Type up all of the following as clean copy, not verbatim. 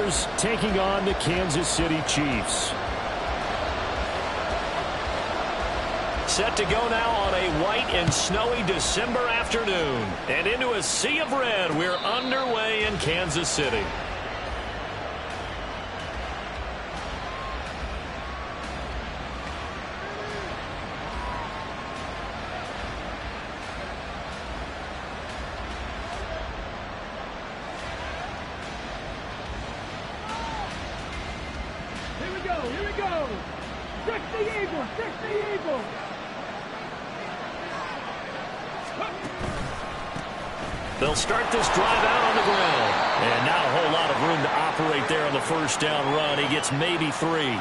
Raiders taking on the Kansas City Chiefs. Set to go now on a white and snowy December afternoon. And into a sea of red, we're underway in Kansas City. Here we go. Fix the Eagles. Fix the Eagles. They'll start this drive out on the ground. And not a whole lot of room to operate there on the first down run. He gets maybe 3.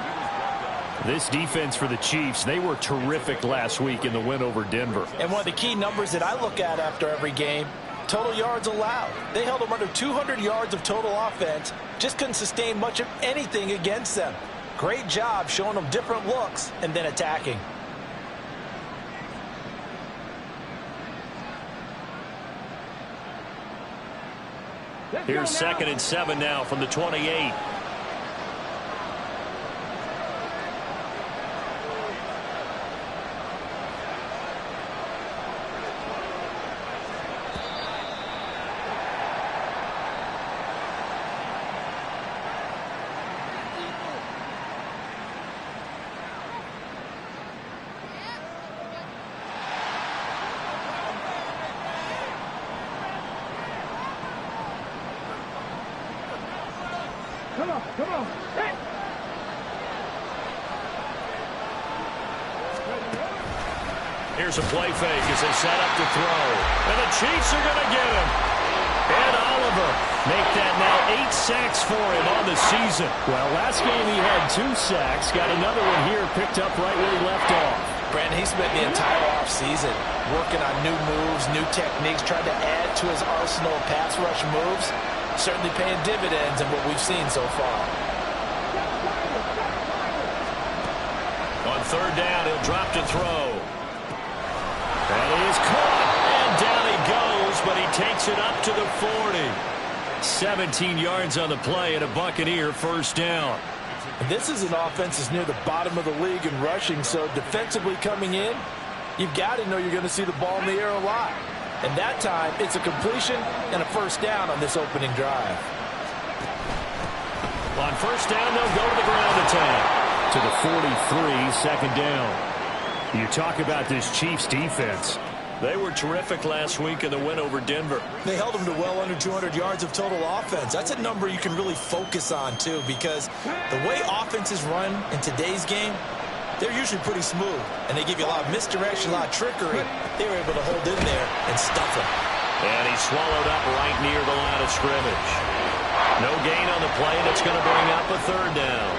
This defense for the Chiefs, they were terrific last week in the win over Denver. And one of the key numbers that I look at after every game, total yards allowed. They held them under 200 yards of total offense. Just couldn't sustain much of anything against them. Great job showing them different looks and then attacking. Here's 2nd and 7 now from the 28. Come on. Hey. Here's a play fake as they set up to throw. And the Chiefs are going to get him. And Oliver make that now 8 sacks for him on the season. Well, last game he had 2 sacks. Got another one here picked up right where he left off. Brandon, he spent the entire offseason working on new moves, new techniques, trying to add to his arsenal of pass rush moves. Certainly paying dividends in what we've seen so far. On 3rd down, he'll drop to throw. And he is caught. And down he goes, but he takes it up to the 40. 17 yards on the play and a Buccaneer first down. This is an offense that's near the bottom of the league in rushing, so defensively coming in, you've got to know you're going to see the ball in the air a lot. And that time, it's a completion and a first down on this opening drive. On first down, they'll go to the ground attack. To the 43, 2nd down. You talk about this Chiefs defense. They were terrific last week in the win over Denver. They held them to well under 200 yards of total offense. That's a number you can really focus on, too, because the way offenses run in today's game, they're usually pretty smooth, and they give you a lot of misdirection, a lot of trickery. They were able to hold in there and stuff them. And he's swallowed up right near the line of scrimmage. No gain on the play, and it's going to bring up a 3rd down.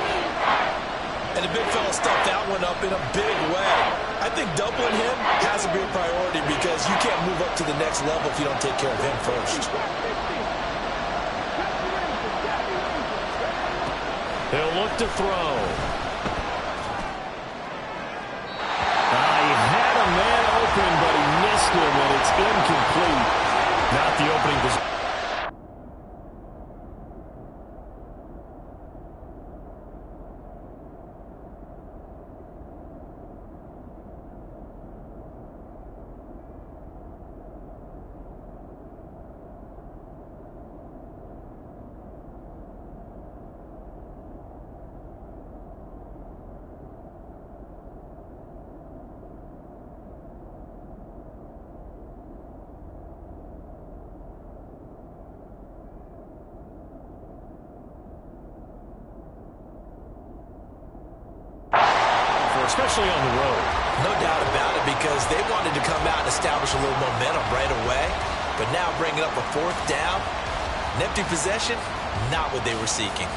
And the big fella stuffed that one up in a big way. I think doubling him has to be a priority because you can't move up to the next level if you don't take care of him first. He'll look to throw. He had a man open, but he missed him, and it's incomplete. Not the opening position. Especially on the road. No doubt about it, because they wanted to come out and establish a little momentum right away. But now bringing up a 4th down, an empty possession, not what they were seeking.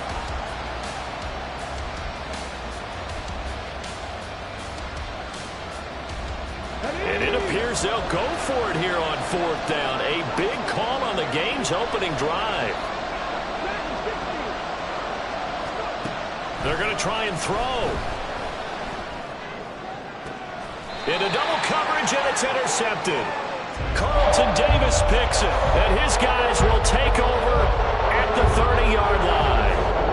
And it appears they'll go for it here on 4th down. A big call on the game's opening drive. They're going to try and throw. Into double coverage, and it's intercepted. Carlton Davis picks it, and his guys will take over at the 30-yard line.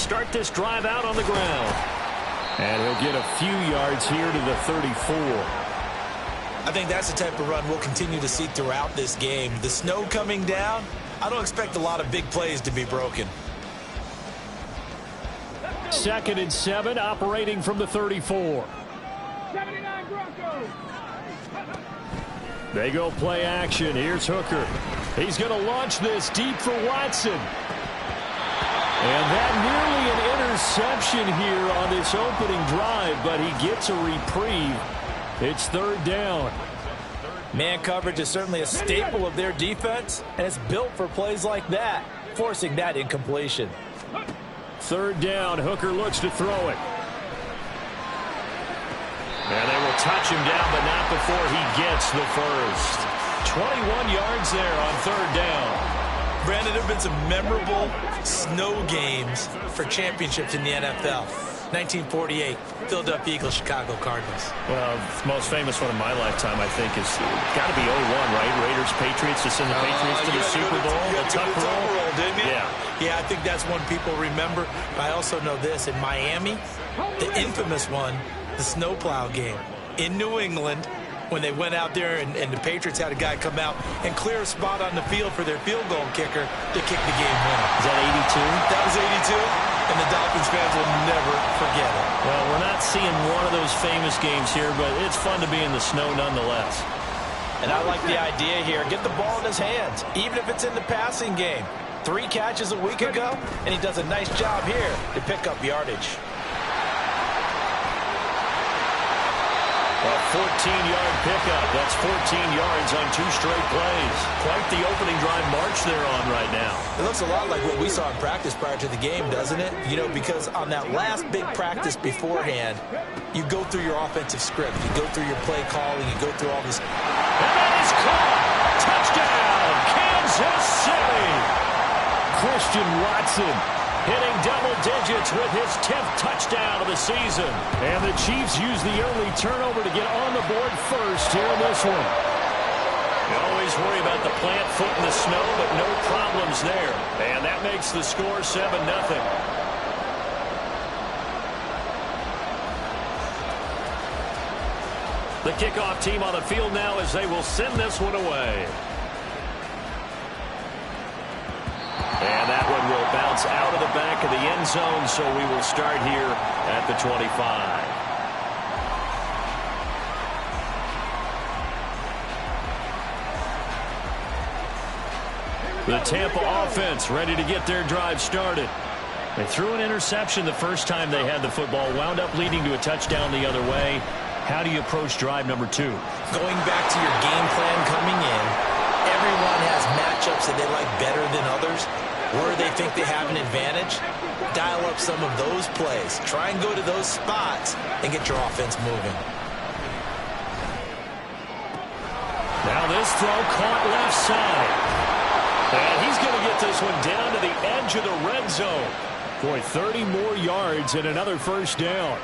start this drive out on the ground. And he'll get a few yards here to the 34. I think that's the type of run we'll continue to see throughout this game. The snow coming down, I don't expect a lot of big plays to be broken. 2nd and 7, operating from the 34. 79 Broncos. They go play action. Here's Hooker. He's going to launch this deep for Watson. And that nearly an interception here on this opening drive, but he gets a reprieve. It's 3rd down. Man coverage is certainly a staple of their defense, and it's built for plays like that, forcing that incompletion. 3rd down. Hooker looks to throw it. And they will touch him down, but not before he gets the first. 21 yards there on 3rd down. Brandon, there have been some memorable snow games for championships in the NFL. 1948, Philadelphia Eagles, Chicago Cardinals. Well, the most famous one of my lifetime, I think, is got to be 01, right? Raiders, Patriots, to send the Patriots to the Super Bowl. The Tuck roll, didn't you? Yeah, I think that's one people remember. But I also know this. In Miami, the infamous one, the snowplow game in New England, when they went out there and the Patriots had a guy come out and clear a spot on the field for their field goal kicker to kick the game winner. Is that 82? That was 82, and the Dolphins fans will never forget it. Well, we're not seeing one of those famous games here, but it's fun to be in the snow nonetheless. And I like the idea here. Get the ball in his hands, even if it's in the passing game. 3 catches a week ago, and he does a nice job here to pick up yardage. A 14-yard pickup. That's 14 yards on 2 straight plays. Quite the opening drive march they're on right now. It looks a lot like what we saw in practice prior to the game, doesn't it? You know, because on that last big practice beforehand, you go through your offensive script. You go through your play calling. You go through all this. And that is caught. Touchdown, Kansas City. Christian Watson hitting double digits with his 10th touchdown of the season. And the Chiefs use the early turnover to get on the board first here in this one. You always worry about the plant foot in the snow, but no problems there. And that makes the score 7-0. The kickoff team on the field now as they will send this one away. And that one will bounce out of the back of the end zone, so we will start here at the 25. The Tampa offense ready to get their drive started. They threw an interception the first time they had the football, wound up leading to a touchdown the other way. How do you approach drive number 2? Going back to your game plan coming in, everyone has matchups that they like better than others. Where they think they have an advantage, dial up some of those plays. Try and go to those spots and get your offense moving. Now this throw caught left side. And he's going to get this one down to the edge of the red zone. Boy, 30 more yards and another first down.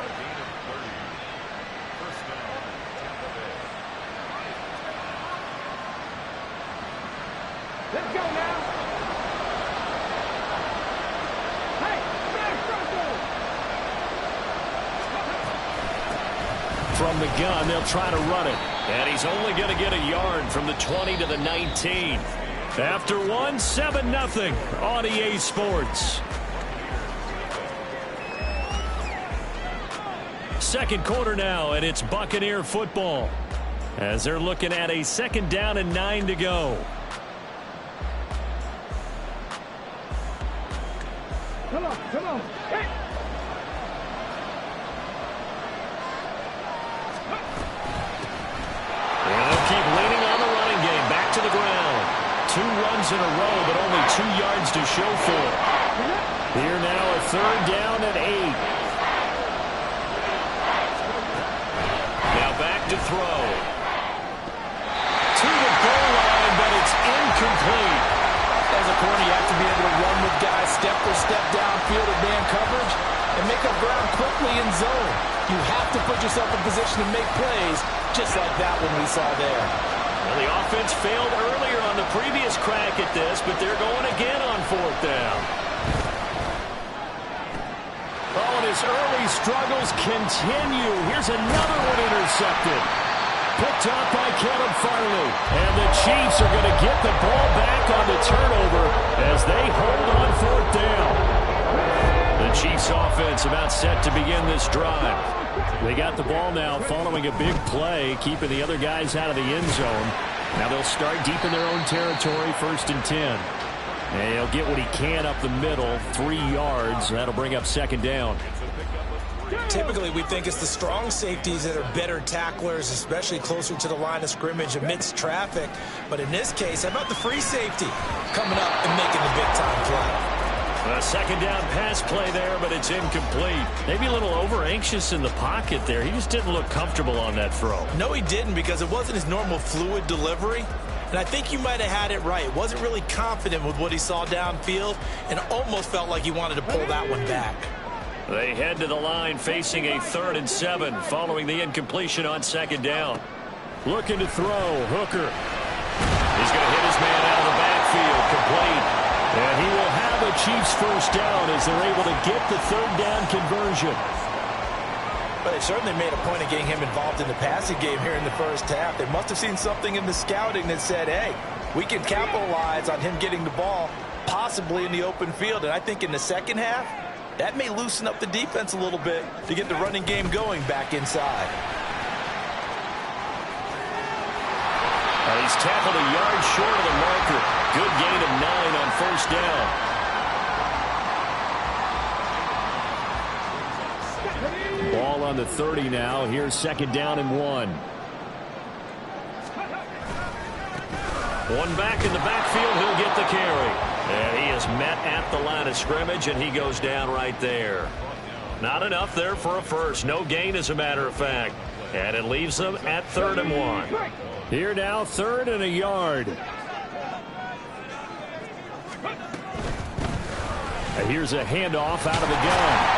Let's go now. From the gun, they'll try to run it. And he's only going to get a yard from the 20 to the 19. After one, 7-0 on EA Sports. Second quarter now, and it's Buccaneer football. As they're looking at a 2nd down and 9 to go. Come on, come on. Hey. Keep leaning on the running game. Back to the ground. 2 runs in a row, but only 2 yards to show for it. Here now a 3rd down and 8. Now back to throw. To the goal line, but it's incomplete. As a corner, you have to be able to run with guys step for step downfield at man coverage and make up ground quickly in zone. You have to put yourself in position to make plays, just like that one we saw there. Well, the offense failed earlier on the previous crack at this, but they're going again on 4th down. his early struggles continue. Here's another one intercepted. Picked up by Kevin Farley. And the Chiefs are going to get the ball back on the turnover as they hold on fourth down. The Chiefs offense about set to begin this drive. They got the ball now following a big play, keeping the other guys out of the end zone. Now they'll start deep in their own territory, 1st and 10. And he'll get what he can up the middle, 3 yards. That'll bring up 2nd down. Typically, we think it's the strong safeties that are better tacklers, especially closer to the line of scrimmage amidst traffic. But in this case, how about the free safety coming up and making the big-time play? A 2nd down pass play there, but it's incomplete. Maybe a little over-anxious in the pocket there. He just didn't look comfortable on that throw. No, he didn't, because it wasn't his normal fluid delivery. And I think you might have had it right. Wasn't really confident with what he saw downfield and almost felt like he wanted to pull that one back. They head to the line facing a 3rd and 7 following the incompletion on 2nd down. Looking to throw. Hooker. He's going to hit his man out of the backfield. Complete. And he will have a Chiefs 1st down as they're able to get the 3rd down conversion. But they certainly made a point of getting him involved in the passing game here in the first half. They must have seen something in the scouting that said, hey, we can capitalize on him getting the ball, possibly in the open field. And I think in the second half, that may loosen up the defense a little bit to get the running game going back inside. He's tackled a yard short of the marker. Good gain of 9 on 1st down. Ball on the 30 now. Here's 2nd down and 1. One back in the backfield. He'll get the carry. And he is met at the line of scrimmage, and he goes down right there. Not enough there for a first. No gain, as a matter of fact. And it leaves them at 3rd and 1. Here now, 3rd and a yard. And here's a handoff out of the gun.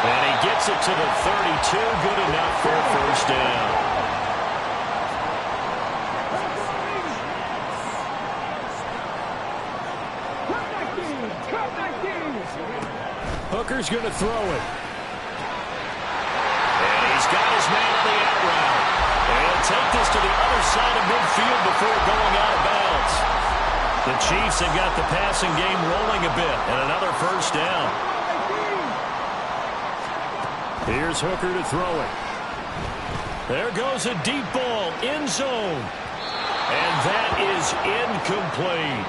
And he gets it to the 32. Good enough for a 1st down. Hooker's going to throw it. And he's got his man on the out route. And he'll take this to the other side of midfield before going out of bounds. The Chiefs have got the passing game rolling a bit. And another 1st down. Here's Hooker to throw it. There goes a deep ball, end zone. And that is incomplete.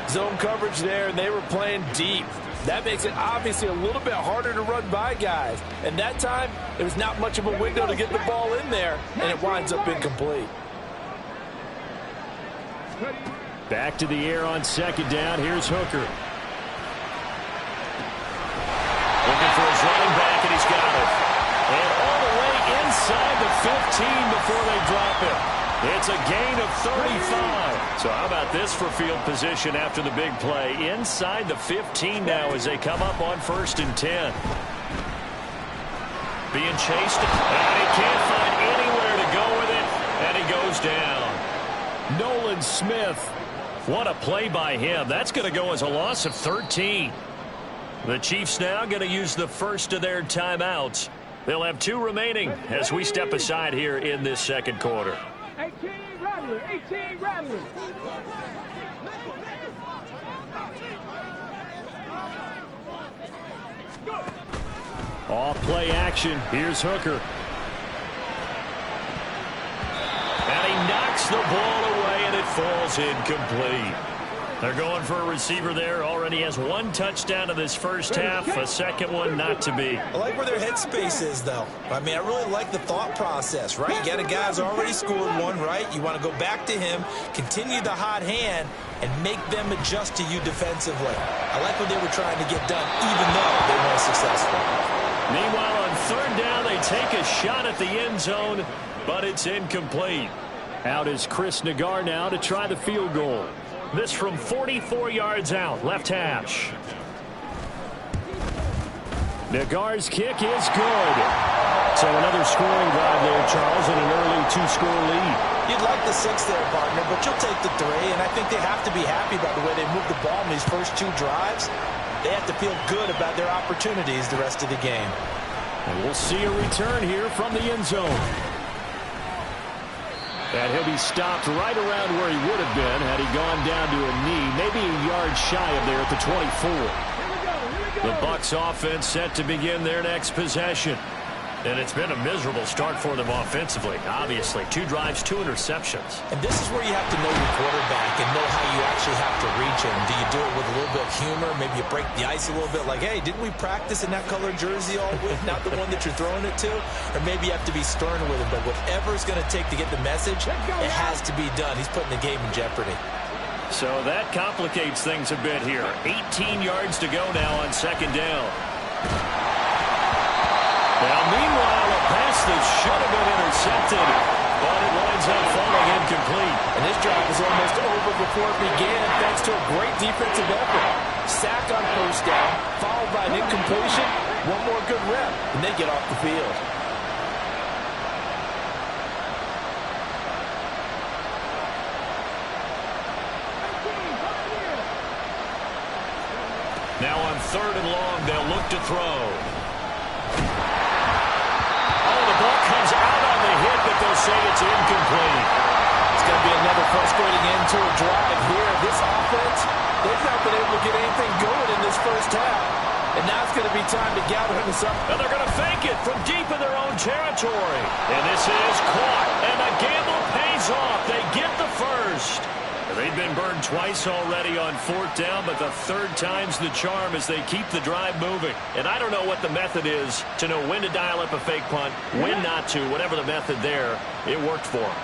Zone coverage there, and they were playing deep. That makes it obviously a little bit harder to run by guys. And that time, there was not much of a window to get the ball in there, and it winds up incomplete. Back to the air on 2nd down. Here's Hooker. Looking for his running back, and he's got it. And all the way inside the 15 before they drop it. It's a gain of 35. So how about this for field position after the big play? Inside the 15 now as they come up on 1st and 10. Being chased, and he can't find anywhere to go with it, and he goes down. Nolan Smith. What a play by him. That's going to go as a loss of 13. The Chiefs now going to use the first of their timeouts. They'll have 2 remaining as we step aside here in this 2nd quarter. 18 Rattler, 18 Rattler. Off play action. Here's Hooker. And he knocks the ball away, and it falls incomplete. They're going for a receiver there. Already has 1 touchdown in this first half. A second one not to be. I like where their headspace is, though. I mean, I really like the thought process, right? You got a guy who's already scored 1, right? You want to go back to him, continue the hot hand, and make them adjust to you defensively. I like what they were trying to get done, even though they weren't successful. Meanwhile, on 3rd down, they take a shot at the end zone, but it's incomplete. Out is Chris Nagar now to try the field goal. This from 44 yards out, left hash. Nagar's kick is good. So another scoring drive there, Charles, and an early 2-score lead. You'd like the 6 there, partner, but you'll take the 3, and I think they have to be happy about the way they moved the ball in these first 2 drives. they have to feel good about their opportunities the rest of the game. And we'll see a return here from the end zone. And he'll be stopped right around where he would have been had he gone down to a knee, maybe a yard shy of there at the 24. The Bucs offense set to begin their next possession. And it's been a miserable start for them offensively, obviously. 2 drives, 2 interceptions. And this is where you have to know your quarterback and know how you actually have to reach him. Do you do it with a little bit of humor? Maybe you break the ice a little bit like, hey, didn't we practice in that color jersey all week? Not the one that you're throwing it to? Or maybe you have to be stern with him. But whatever it's going to take to get the message, it has to be done. He's putting the game in jeopardy. So that complicates things a bit here. 18 yards to go now on second down. Now, meanwhile, a pass that should have been intercepted, but it winds up falling incomplete. And this drive was almost over before it began thanks to a great defensive effort. Sack on first down, followed by an incompletion. One more good rep, and they get off the field. Now on 3rd and long, they'll look to throw. Ball comes out on the hit, but they'll say it's incomplete. It's going to be another frustrating end to a drive here. This offense, they've not been able to get anything going in this first half. And now it's going to be time to gather into something. And they're going to fake it from deep in their own territory. And this is caught. And the gamble pays off. They get the first. They've been burned twice already on 4th down, but the 3rd time's the charm as they keep the drive moving. And I don't know what the method is to know when to dial up a fake punt, when not to, whatever the method there, it worked for them.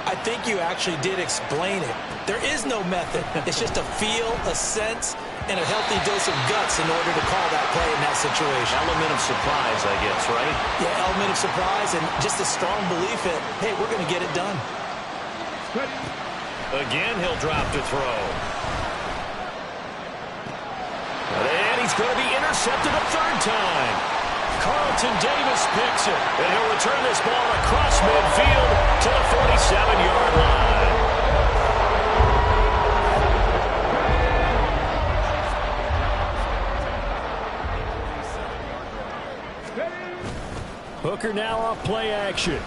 I think you actually did explain it. There is no method. It's just a feel, a sense, and a healthy dose of guts in order to call that play in that situation. Element of surprise, I guess, right? Yeah, element of surprise and just a strong belief in, hey, we're going to get it done. Again, he'll drop to throw. And he's going to be intercepted a 3rd time. Carlton Davis picks it. And he'll return this ball across midfield to the 47-yard line. Hooker now off play action.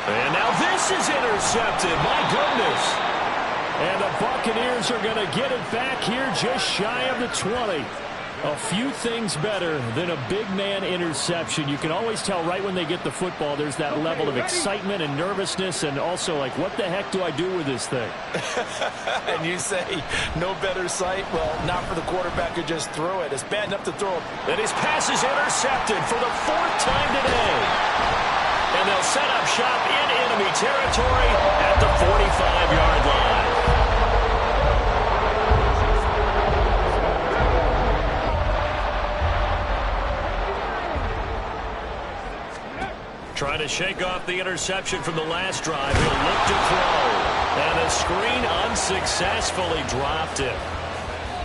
And now this is intercepted. My goodness. And the Buccaneers are going to get it back here just shy of the 20. A few things better than a big man interception. You can always tell right when they get the football, there's that level of excitement and nervousness and also like, what the heck do I do with this thing? And you say, no better sight? Well, not for the quarterback who just threw it. It's bad enough to throw it. And his pass is intercepted for the 4th time today. And they'll set up shop in enemy territory at the 45-yard line. Trying to shake off the interception from the last drive. He'll look to throw. And the screen unsuccessfully dropped it.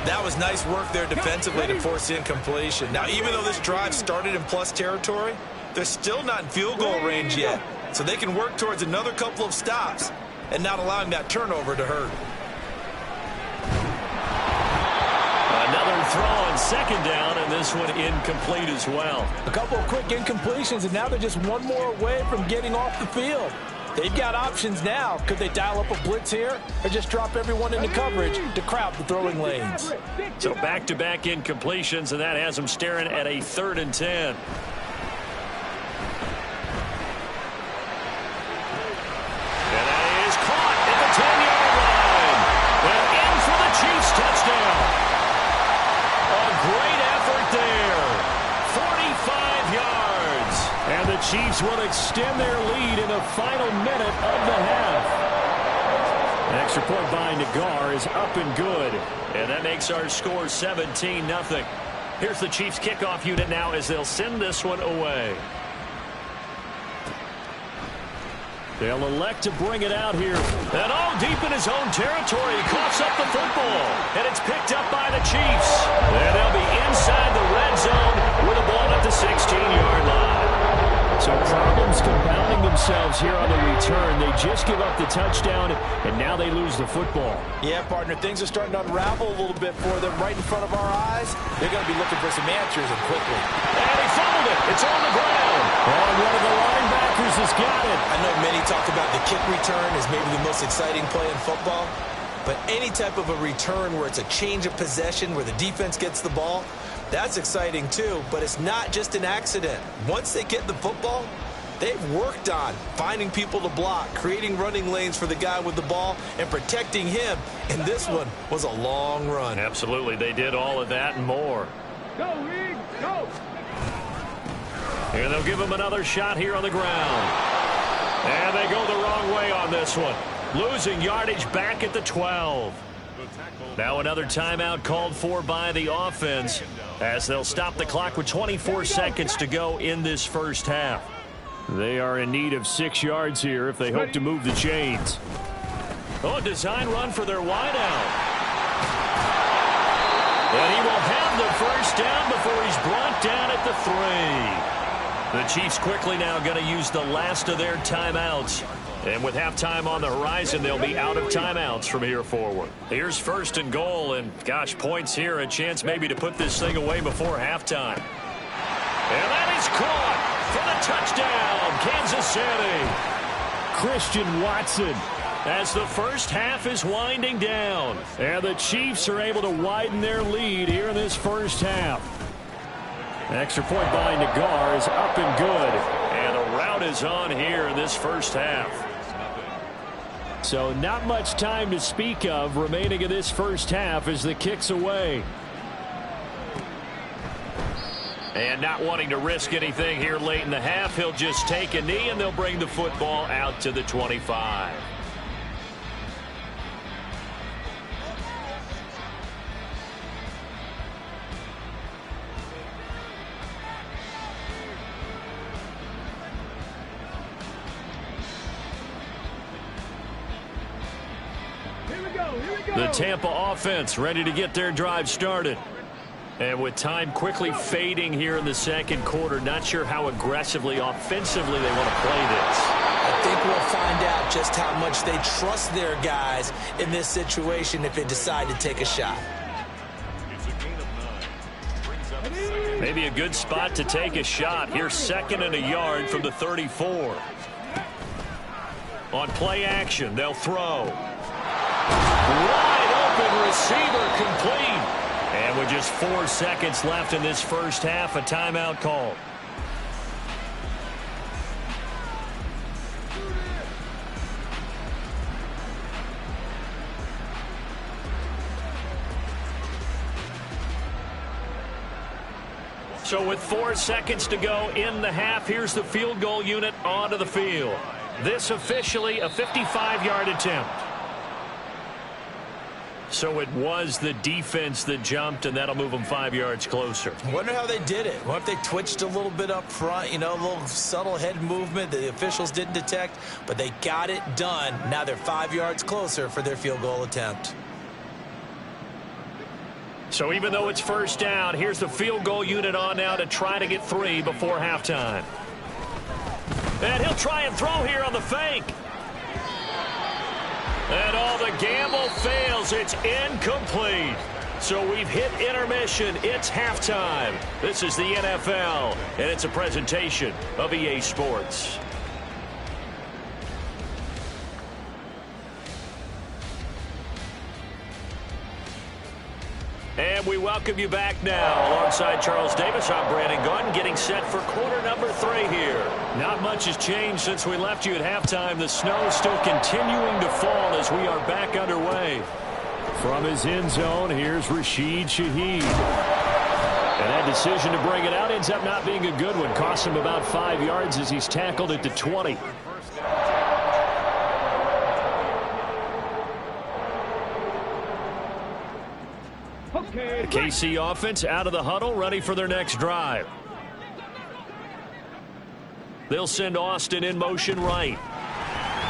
That was nice work there defensively to force the incompletion. Now, even though this drive started in plus territory, they're still not in field goal range yet. So they can work towards another couple of stops and not allowing that turnover to hurt. Another throw on 2nd down, and this one incomplete as well. A couple of quick incompletions, and now they're just one more away from getting off the field. They've got options now. Could they dial up a blitz here or just drop everyone into coverage to crowd the throwing lanes? So back-to-back incompletions, and that has them staring at a 3rd and 10. And that is caught at the 10-yard line. And in for the Chiefs touchdown. A great effort there. 45 yards. And the Chiefs will extend their lead in the final minute of the half. An extra point by Nagar is up and good. And that makes our score 17-0. Here's the Chiefs kickoff unit now as they'll send this one away. They'll elect to bring it out here. And all deep in his own territory. He coughs up the football. And it's picked up by the Chiefs. And they'll be inside the red zone with a ball at the 16-yard line. So problems compounding themselves here on the return. They just give up the touchdown, and now they lose the football. Yeah, partner, things are starting to unravel a little bit for them right in front of our eyes. They're going to be looking for some answers, and quickly. And he fumbled it. It's on the ground. And one of the linebackers has got it. I know many talk about the kick return as maybe the most exciting play in football, but any type of a return where it's a change of possession, where the defense gets the ball, that's exciting too, but it's not just an accident. Once they get the football, they've worked on finding people to block, creating running lanes for the guy with the ball, and protecting him. And this one was a long run. Absolutely. They did all of that and more. Go, Reed, go! Here they'll give him another shot here on the ground. And they go the wrong way on this one. Losing yardage back at the 12. Now another timeout called for by the offense as they'll stop the clock with 24 seconds to go in this first half. They are in need of 6 yards here if they hope to move the chains. Oh, design run for their wideout. And he will have the first down before he's brought down at the 3. The Chiefs quickly now going to use the last of their timeouts. And with halftime on the horizon, they'll be out of timeouts from here forward. Here's 1st and goal, and gosh, points here, a chance maybe to put this thing away before halftime. And that is caught for the touchdown, Kansas City. Christian Watson as the first half is winding down. And the Chiefs are able to widen their lead here in this first half. Extra point by Nagar is up and good. And the route is on here in this first half. So not much time to speak of remaining in this first half as the kick's away. And not wanting to risk anything here late in the half, he'll just take a knee and they'll bring the football out to the 25. The Tampa offense ready to get their drive started. And with time quickly fading here in the second quarter, not sure how aggressively, offensively they want to play this. I think we'll find out just how much they trust their guys in this situation if they decide to take a shot. Maybe a good spot to take a shot. Here's 2nd and a yard from the 34. On play action, they'll throw. Wide open receiver complete. And with just 4 seconds left in this first half, a timeout call. So with 4 seconds to go in the half, here's the field goal unit onto the field. This officially a 55-yard attempt. So it was the defense that jumped, and that'll move them 5 yards closer. I wonder how they did it. What if they twitched a little bit up front, you know, a little subtle head movement that the officials didn't detect, but they got it done. Now they're 5 yards closer for their field goal attempt. So even though it's first down, here's the field goal unit on now to try to get 3 before halftime. And he'll try and throw here on the fake. And all the gamble fails. It's incomplete. So we've hit intermission. It's halftime. This is the NFL, and it's a presentation of EA Sports. And we welcome you back now. Alongside Charles Davis, I'm Brandon Gordon, getting set for quarter number 3 here. Not much has changed since we left you at halftime. The snow is still continuing to fall as we are back underway. From his end zone, here's Rashid Shaheed. And that decision to bring it out ends up not being a good one. Cost him about 5 yards as he's tackled at the 20. The KC offense out of the huddle, ready for their next drive. They'll send Austin in motion right.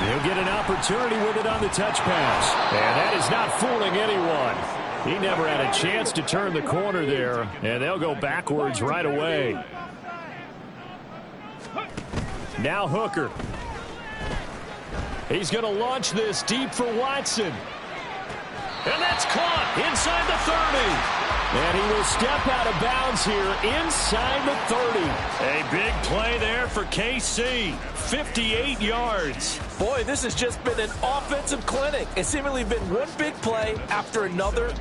He'll get an opportunity with it on the touch pass. And that is not fooling anyone. He never had a chance to turn the corner there, and they'll go backwards right away. Now Hooker. He's going to launch this deep for Watson. And that's caught inside the 30. And he will step out of bounds here inside the 30. A big play there for KC. 58 yards. Boy, this has just been an offensive clinic. It's seemingly been one big play after another,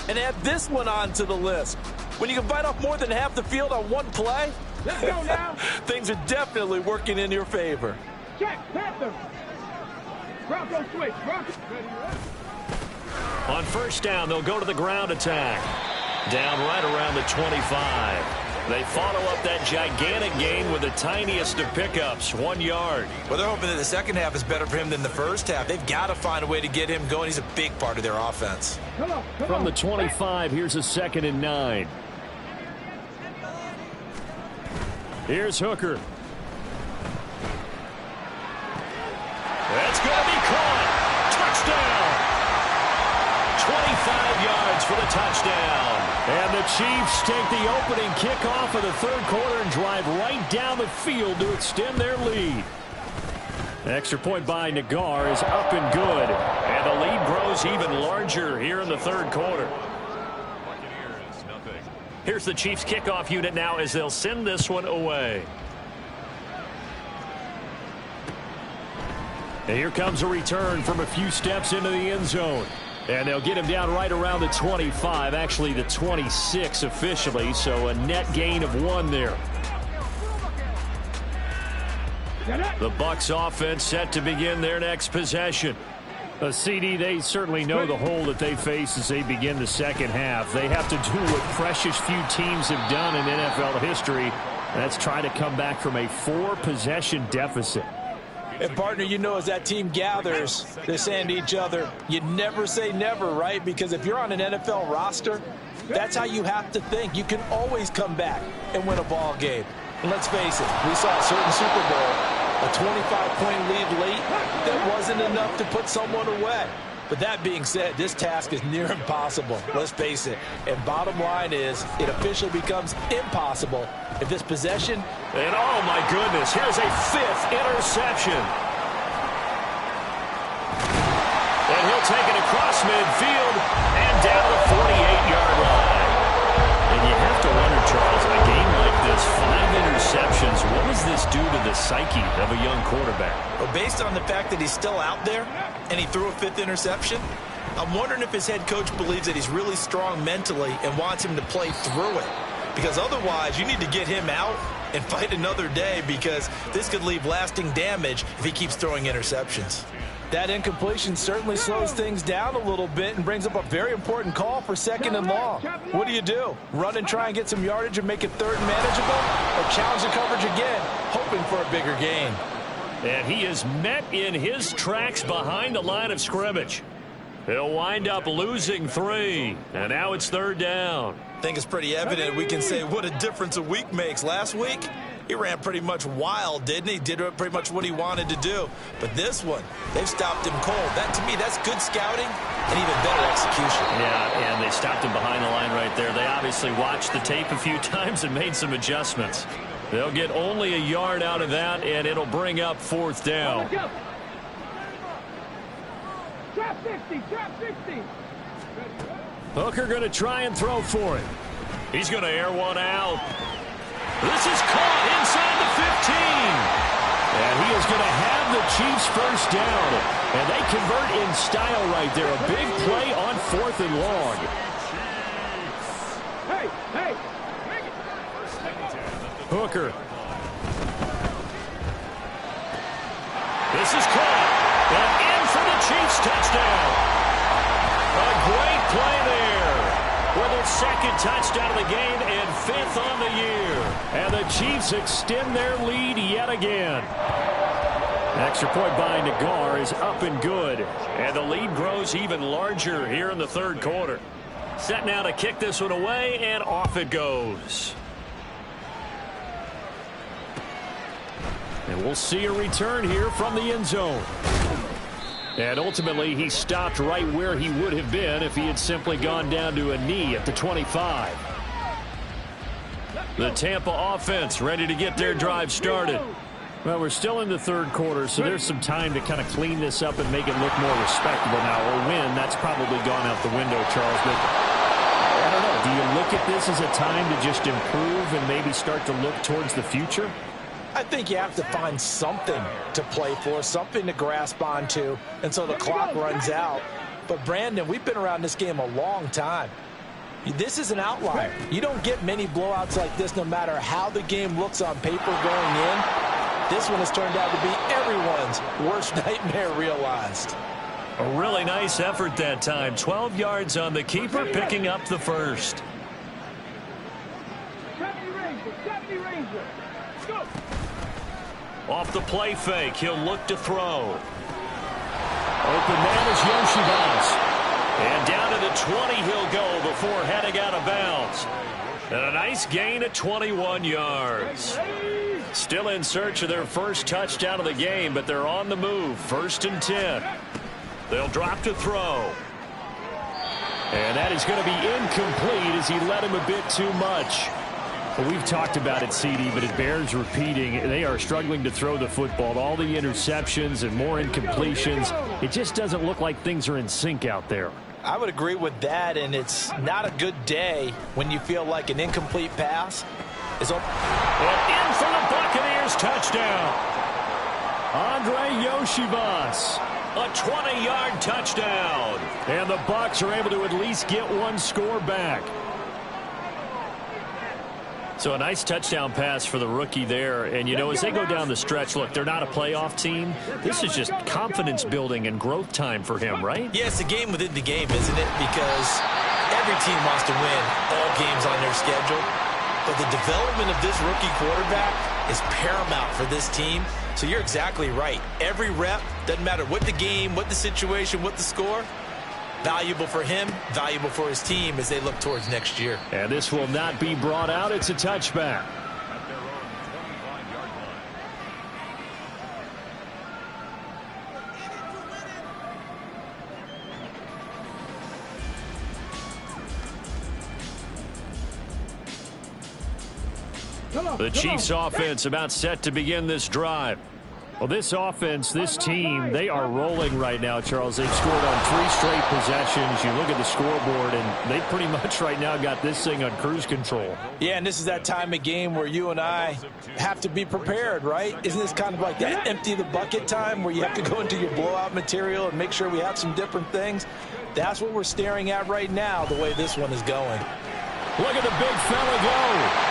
and add this one onto the list. When you can bite off more than half the field on one play, Let's go now. things are definitely working in your favor. Check, Panther. Bronco switch. Bronco. On first down, they'll go to the ground attack. Down right around the 25. They follow up that gigantic gain with the tiniest of pickups, 1 yard. Well, they're hoping that the second half is better for him than the first half. They've got to find a way to get him going. He's a big part of their offense. From the 25, here's a 2nd and 9. Here's Hooker. That's going to be caught. Touchdown. 25 yards for the touchdown. And the Chiefs take the opening kickoff of the third quarter and drive right down the field to extend their lead. Extra point by Nagar is up and good. And the lead grows even larger here in the third quarter. Here's the Chiefs kickoff unit now as they'll send this one away. And here comes a return from a few steps into the end zone. And they'll get him down right around the 25, actually the 26 officially, so a net gain of 1 there. The Bucs offense set to begin their next possession. CD, they certainly know the hole that they face as they begin the second half. They have to do what precious few teams have done in NFL history. That's try to come back from a 4-possession deficit. And, partner, you know, as that team gathers, they're saying to each other, you never say never, right? Because if you're on an NFL roster, that's how you have to think. You can always come back and win a ball game. And let's face it, we saw a certain Super Bowl, a 25-point lead late that wasn't enough to put someone away. But that being said, this task is near impossible. Let's face it. And bottom line is, it officially becomes impossible if this possession... And oh my goodness, here's a 5th interception. And he'll take it across midfield and down the 48-yard line. And you have to wonder, Charles, in a game like this, 5 interceptions, what does this do to the psyche of a young quarterback? Well, based on the fact that he's still out there and he threw a 5th interception, I'm wondering if his head coach believes that he's really strong mentally and wants him to play through it. Because otherwise, you need to get him out and fight another day, because this could leave lasting damage if he keeps throwing interceptions. That incompletion certainly slows things down a little bit and brings up a very important call for 2nd and long. What do? Run and try and get some yardage and make it 3rd and manageable? Or challenge the coverage again, hoping for a bigger gain? And he is met in his tracks behind the line of scrimmage. He'll wind up losing 3. And now it's 3rd down. I think it's pretty evident. We can say what a difference a week makes. Last week, he ran pretty much wild, didn't he? Did pretty much what he wanted to do. But this one, they've stopped him cold. That, to me, that's good scouting and even better execution. Yeah, and they stopped him behind the line right there. They obviously watched the tape a few times and made some adjustments. They'll get only a yard out of that, and it'll bring up 4th down. Trap 60, trap 60. Hooker going to try and throw for it. He's going to air one out. This is caught inside the 15. And he is going to have the Chiefs first down. And they convert in style right there. A big play on 4th and long. Hey. Hooker. This is caught. And in for the Chiefs touchdown. A great play there. With a 2nd touchdown of the game and 5th on the year. And the Chiefs extend their lead yet again. Extra point by Nagar is up and good. And the lead grows even larger here in the third quarter. Set now to kick this one away, and off it goes. And we'll see a return here from the end zone. And ultimately, he stopped right where he would have been if he had simply gone down to a knee at the 25. The Tampa offense ready to get their drive started. Well, we're still in the third quarter, so there's some time to kind of clean this up and make it look more respectable now. A win, that's probably gone out the window, Charles. But I don't know. Do you look at this as a time to just improve and maybe start to look towards the future? I think you have to find something to play for, something to grasp onto until the clock runs out. But, Brandon, we've been around this game a long time. This is an outlier. You don't get many blowouts like this no matter how the game looks on paper going in. This one has turned out to be everyone's worst nightmare realized. A really nice effort that time. 12 yards on the keeper, picking up the first. 70 Ranger. Go. Off the play fake, he'll look to throw. Open man is Yoshibas. And down to the 20 he'll go before heading out of bounds. And a nice gain of 21 yards. Still in search of their first touchdown of the game, but they're on the move. 1st and 10. They'll drop to throw. And that is going to be incomplete as he led him a bit too much. Well, we've talked about it, CD, but it bears repeating. They are struggling to throw the football. All the interceptions and more incompletions. It just doesn't look like things are in sync out there. I would agree with that, and it's not a good day when you feel like an incomplete pass is open. And in for the Buccaneers touchdown. Andre Yoshibas. A 20-yard touchdown. And the Bucs are able to at least get one score back. So a nice touchdown pass for the rookie there. And, you know, as they go down the stretch, look, they're not a playoff team. This is just confidence building and growth time for him, right? Yeah, it's a game within the game, isn't it? Because every team wants to win all games on their schedule. But the development of this rookie quarterback is paramount for this team. So you're exactly right. Every rep, doesn't matter what the game, what the situation, what the score, valuable for him, valuable for his team as they look towards next year. And this will not be brought out. It's a touchback. The Chiefs offense about set to begin this drive. Well, this offense, this team, they are rolling right now, Charles. They've scored on 3 straight possessions. You look at the scoreboard, and they pretty much right now got this thing on cruise control. Yeah, and this is that time of game where you and I have to be prepared, right? Isn't this kind of like that empty the bucket time where you have to go into your blowout material and make sure we have some different things? That's what we're staring at right now, the way this one is going. Look at the big fella go.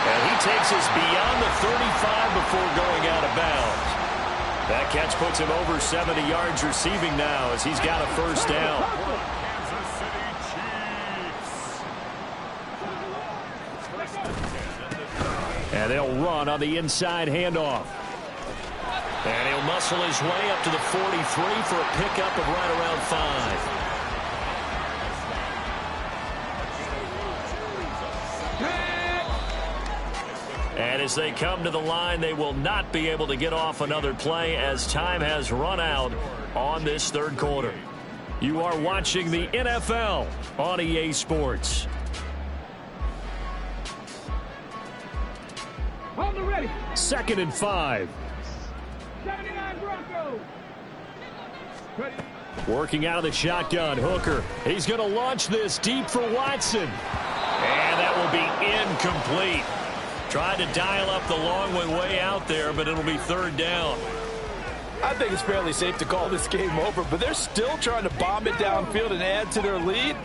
And he takes us beyond the 35 before going out of bounds. That catch puts him over 70 yards receiving now as he's got a first down. And they'll run on the inside handoff. And he'll muscle his way up to the 43 for a pickup of right around 5. And as they come to the line, they will not be able to get off another play as time has run out on this third quarter. You are watching the NFL on EA Sports. On the ready. 2nd and 5. 79 Broncos. Ready. Working out of the shotgun, Hooker. He's going to launch this deep for Watson. And that will be incomplete. Tried to dial up the long one way out there, but it'll be 3rd down. I think it's fairly safe to call this game over, but they're still trying to bomb it downfield and add to their lead.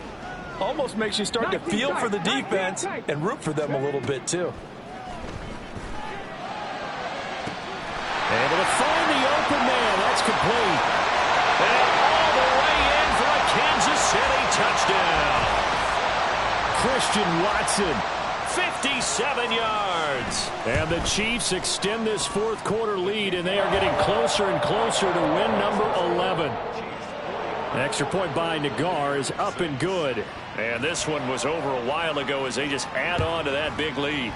Almost makes you start to feel for the defense and root for them a little bit, too. Able to find the open man. That's complete. And all the way in for a Kansas City touchdown. Christian Watson. 57 yards. And the Chiefs extend this 4th quarter lead, and they are getting closer and closer to win number 11. An extra point by Nagar is up and good. And this one was over a while ago as they just add on to that big lead.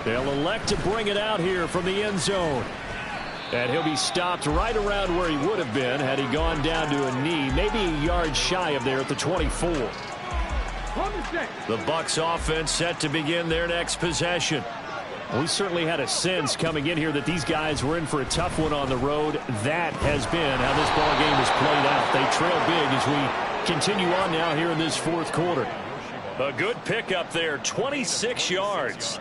They'll elect to bring it out here from the end zone. And he'll be stopped right around where he would have been had he gone down to a knee, maybe a yard shy of there at the 24. The Bucs offense set to begin their next possession. We certainly had a sense coming in here that these guys were in for a tough one on the road. That has been how this ball game has played out. They trail big as we continue on now here in this fourth quarter. A good pickup there, 26 yards.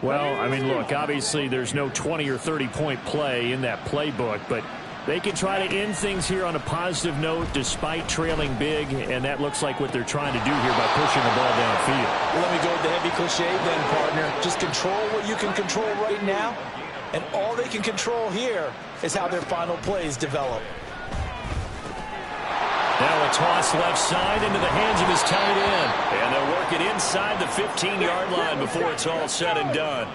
Well, I mean, look, obviously there's no 20 or 30-point play in that playbook, but they can try to end things here on a positive note despite trailing big, and that looks like what they're trying to do here by pushing the ball downfield. Well, let me go with the heavy cliche then, partner. Just control what you can control right now, and all they can control here is how their final plays develop. Now a toss left side into the hands of his tight end. And they'll work it inside the 15-yard line before it's all said and done.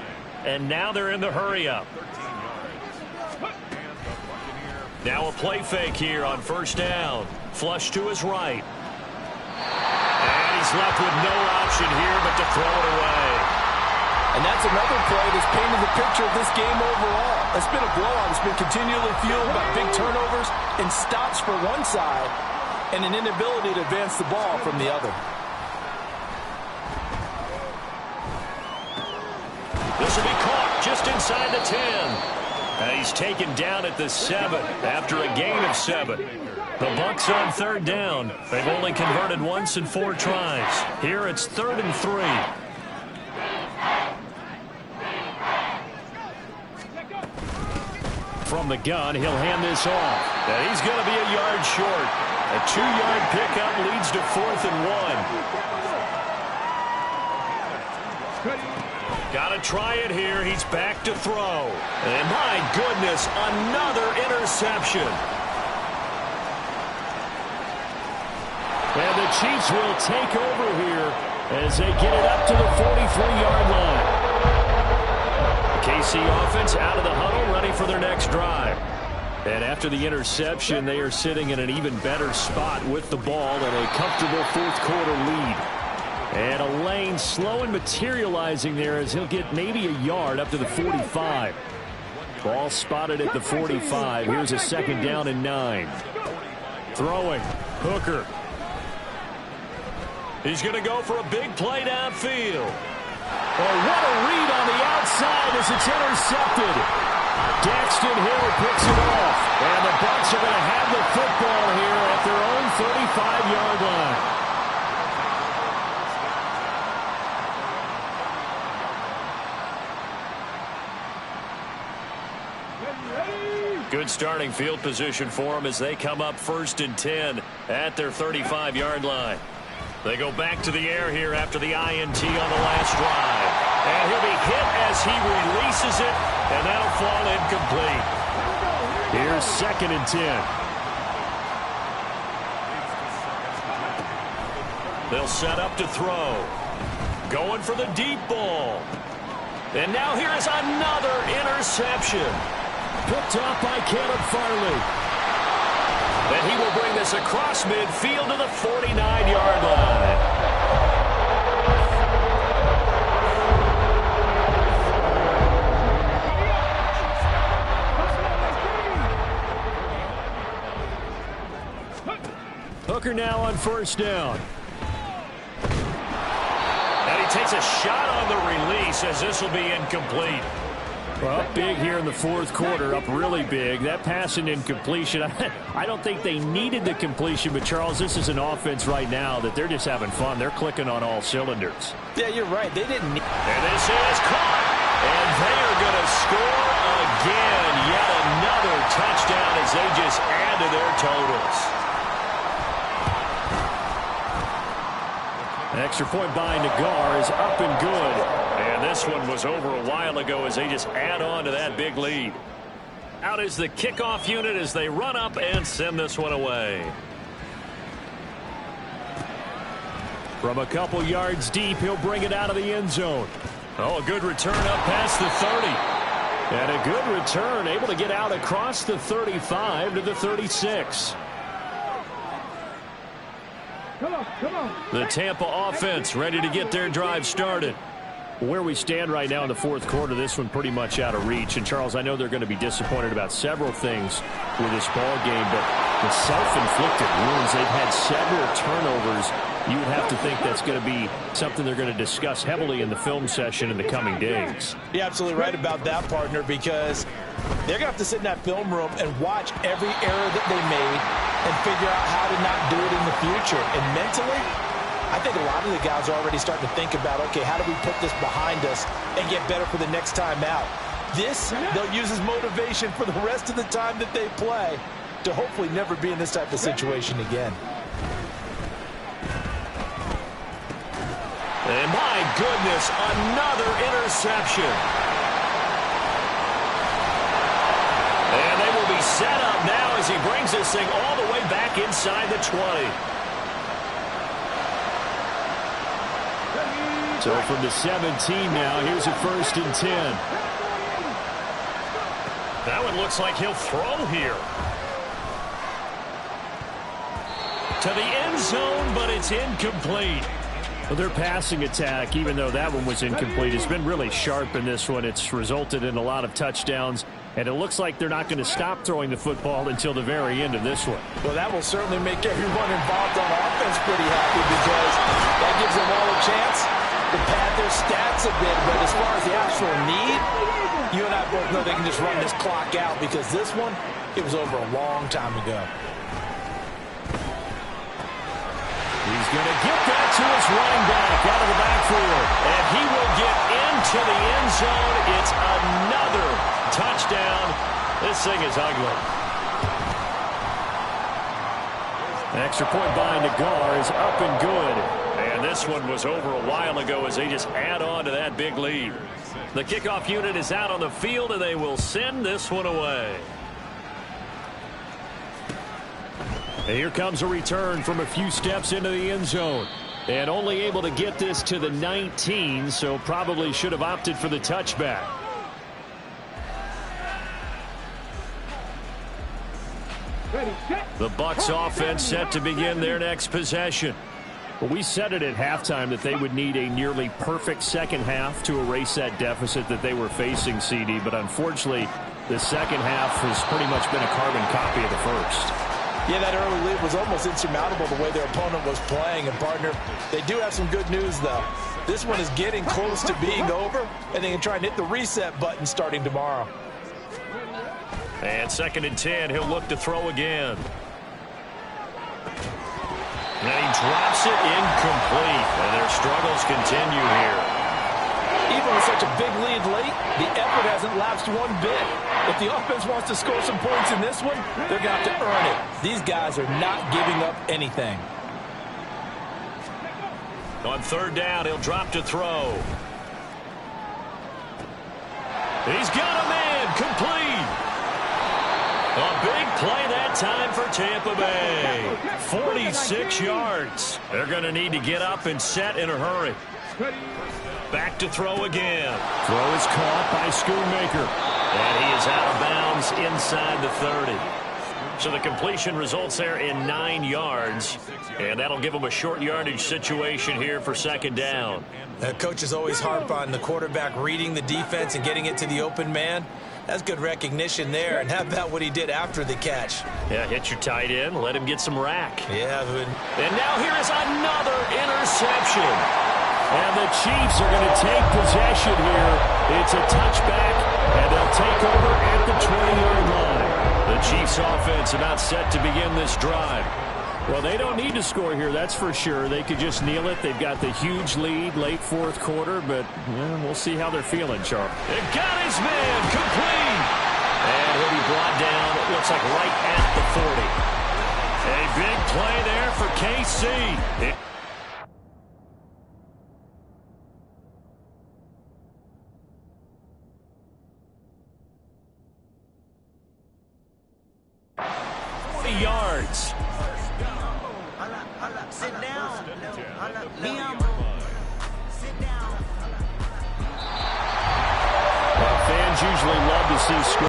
And now they're in the hurry-up. Now a play fake here on first down. Flush to his right. And he's left with no option here but to throw it away. And that's another play that's painted the picture of this game overall. It's been a blowout. It's been continually fueled by big turnovers and stops for one side and an inability to advance the ball from the other. This will be caught just inside the 10. And he's taken down at the 7 after a gain of 7. The Bucs on third down. They've only converted once in 4 tries. Here it's 3rd and 3. From the gun, he'll hand this off. And he's going to be a yard short. A 2-yard pickup leads to 4th and 1. Got to try it here. He's back to throw. And my goodness, another interception. And the Chiefs will take over here as they get it up to the 43-yard line. The KC offense out of the huddle, ready for their next drive. And after the interception, they are sitting in an even better spot with the ball and a comfortable fourth-quarter lead. And a lane slow and materializing there as he'll get maybe a yard up to the 45. Ball spotted at the 45. Here's a 2nd down and 9. Throwing. Hooker. He's going to go for a big play downfield. Oh, what a read on the outside as it's intercepted. Daxton Hill picks it off. And the Bucs are going to have the football here at their own 35-yard line. Good starting field position for them as they come up 1st and 10 at their 35-yard line. They go back to the air here after the INT on the last drive. And he'll be hit as he releases it, and that'll fall incomplete. Here's 2nd and 10. They'll set up to throw. Going for the deep ball. And now here's another interception. Picked off by Caleb Farley. And he will bring this across midfield to the 49-yard line. Hooker now on 1st down. And he takes a shot on the release as this will be incomplete. Well, up big here in the fourth quarter, up really big. That pass and incompletion, I don't think they needed the completion, but Charles, this is an offense right now that they're just having fun. They're clicking on all cylinders. Yeah, you're right. They didn't need. And this is caught. And they are going to score again. Yet another touchdown as they just add to their totals. An extra point by Nagar is up and good. And this one was over a while ago as they just add on to that big lead. Out is the kickoff unit as they run up and send this one away. From a couple yards deep, he'll bring it out of the end zone. Oh, a good return up past the 30. And a good return, able to get out across the 35 to the 36. Come on. The Tampa offense ready to get their drive started. Where we stand right now in the fourth quarter, this one pretty much out of reach. And, Charles, I know they're going to be disappointed about several things with this ball game, but the self-inflicted wounds, they've had several turnovers you would have to think that's going to be something they're going to discuss heavily in the film session in the coming days. You're absolutely right about that, partner, because they're going to have to sit in that film room and watch every error that they made and figure out how to not do it in the future. And mentally, I think a lot of the guys are already starting to think about, okay, how do we put this behind us and get better for the next time out? This, they'll use as motivation for the rest of the time that they play to hopefully never be in this type of situation again. And my goodness, another interception. And they will be set up now as he brings this thing all the way back inside the 20. So from the 17 now, here's a 1st and 10. That one looks like he'll throw here. To the end zone, but it's incomplete. Well, their passing attack, even though that one was incomplete, has been really sharp in this one. It's resulted in a lot of touchdowns, and it looks like they're not going to stop throwing the football until the very end of this one. Well, that will certainly make everyone involved on offense pretty happy because that gives them all a chance to pad their stats a bit. But as far as the actual need, you and I both know they can just run this clock out because this one, it was over a long time ago. He's going to get that to his running back out of the backfield. And he will get into the end zone. It's another touchdown. This thing is ugly. An extra point by Nagar is up and good. And this one was over a while ago as they just add on to that big lead. The kickoff unit is out on the field, and they will send this one away. And here comes a return from a few steps into the end zone. And only able to get this to the 19, so probably should have opted for the touchback. The Bucs offense set to begin their next possession. Well, we said it at halftime that they would need a nearly perfect second half to erase that deficit that they were facing, CD. But unfortunately, the second half has pretty much been a carbon copy of the first. Yeah, that early lead was almost insurmountable the way their opponent was playing. And, partner, they do have some good news, though. This one is getting close to being over, and they can try and hit the reset button starting tomorrow. And 2nd and 10, he'll look to throw again. And he drops it incomplete. And their struggles continue here. Even with such a big lead late, the effort hasn't lapsed one bit. If the offense wants to score some points in this one, they're going to have to earn it. These guys are not giving up anything. On 3rd down, he'll drop to throw. He's got a man, complete. A big play that time for Tampa Bay. 46 yards. They're going to need to get up and set in a hurry. Back to throw again. Throw is caught by Schoonmaker. And he is out of bounds inside the 30. So the completion results there in 9 yards. And that'll give them a short yardage situation here for 2nd down. Coaches always harp on the quarterback reading the defense and getting it to the open man. That's good recognition there. And how about what he did after the catch? Yeah, hit your tight end, let him get some rack. Yeah, but... And now here is another interception. And the Chiefs are going to take possession here. It's a touchback, and they'll take over at the 20-yard line. The Chiefs offense about set to begin this drive. Well, they don't need to score here, that's for sure. They could just kneel it. They've got the huge lead late 4th quarter, but we'll see how they're feeling, Charles. They got his man, complete. And he'll be brought down, it looks like right at the 40. A big play there for KC. Yards. Sit down. Sit down. Well, fans usually love to see